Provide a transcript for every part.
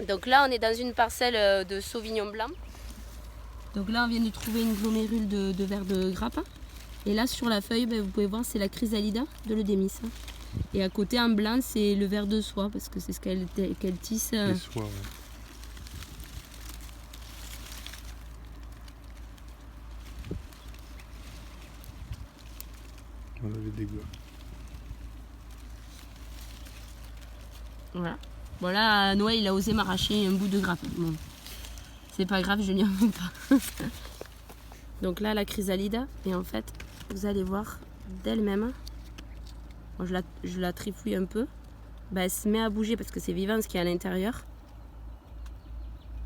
Donc là on est dans une parcelle de Sauvignon blanc. Donc là on vient de trouver une glomérule de verre de grappe. Et là sur la feuille, vous pouvez voir, c'est la chrysalide de l'Eudémis. Et à côté en blanc c'est le verre de soie parce que c'est ce qu'elle tisse. Les soies, ouais. Voilà les dégâts. Voilà. Bon là, Noël il a osé m'arracher un bout de grappe. Bon. C'est pas grave, je n'y en veux pas. Donc là la chrysalide, et en fait vous allez voir d'elle-même, bon, je la trifouille un peu, elle se met à bouger parce que c'est vivant ce qu'il y a à l'intérieur.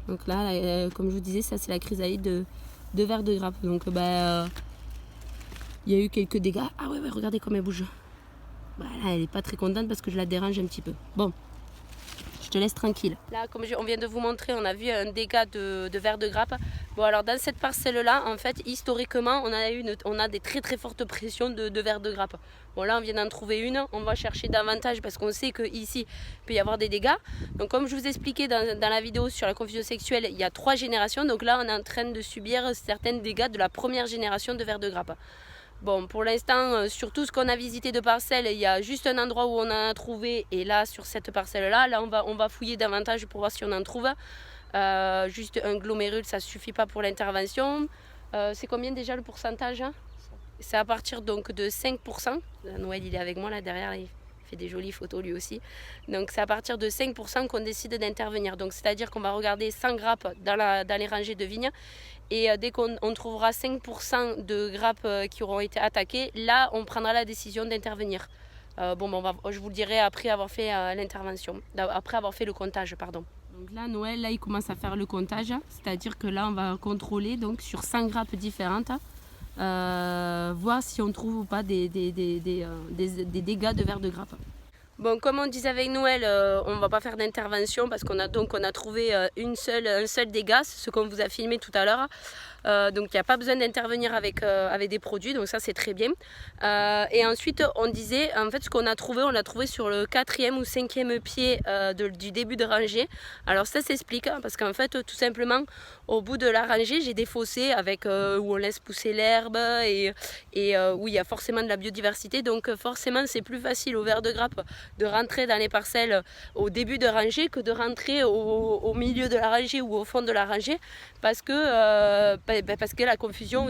Donc là, comme je vous disais, ça c'est la chrysalide de verre de grappe. Donc il y a eu quelques dégâts. Ah ouais, regardez comme elle bouge. Là, elle est pas très contente parce que je la dérange un petit peu. Bon, je te laisse tranquille. Là, comme on vient de vous montrer, on a vu un dégât de verre de grappe. Bon, alors dans cette parcelle-là, en fait, historiquement, on a des très fortes pressions de verre de grappe. Bon, là, on vient d'en trouver une. On va chercher davantage parce qu'on sait qu'ici, il peut y avoir des dégâts. Donc, comme je vous expliquais dans la vidéo sur la confusion sexuelle, il y a 3 générations. Donc là, on est en train de subir certains dégâts de la première génération de verre de grappe. Bon, pour l'instant, sur tout ce qu'on a visité de parcelles, il y a juste un endroit où on en a trouvé. Et là, sur cette parcelle-là, on va fouiller davantage pour voir si on en trouve. Juste un glomérule, ça ne suffit pas pour l'intervention. C'est combien déjà le pourcentage? C'est à partir donc de 5%. Noël, il est avec moi là derrière, il fait des jolies photos lui aussi. Donc c'est à partir de 5% qu'on décide d'intervenir. Donc c'est-à-dire qu'on va regarder 100 grappes dans les rangées de vignes. Et dès qu'on trouvera 5% de grappes qui auront été attaquées, là on prendra la décision d'intervenir. Je vous le dirai après avoir fait l'intervention, après avoir fait le comptage, pardon. Donc là, Noël, là, il commence à faire le comptage, c'est-à-dire que là, on va contrôler donc sur 100 grappes différentes, voir si on trouve ou pas des dégâts de verre de grappe. Bon, comme on disait avec Noël, on ne va pas faire d'intervention parce qu'on a trouvé un seul dégât, c'est ce qu'on vous a filmé tout à l'heure. Donc il n'y a pas besoin d'intervenir avec des produits, donc ça c'est très bien. Et ensuite on disait, en fait ce qu'on a trouvé, on l'a trouvé sur le 4e ou 5e pied du début de rangée. Alors ça s'explique parce qu'en fait tout simplement au bout de la rangée j'ai des fossés avec, où on laisse pousser l'herbe et où il y a forcément de la biodiversité, donc forcément c'est plus facile au verre de grappe de rentrer dans les parcelles au début de rangée que de rentrer au milieu de la rangée ou au fond de la rangée parce que la confusion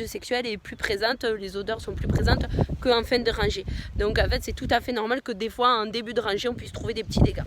sexuelle est plus présente, les odeurs sont plus présentes qu'en fin de rangée. Donc en fait c'est tout à fait normal que des fois en début de rangée on puisse trouver des petits dégâts.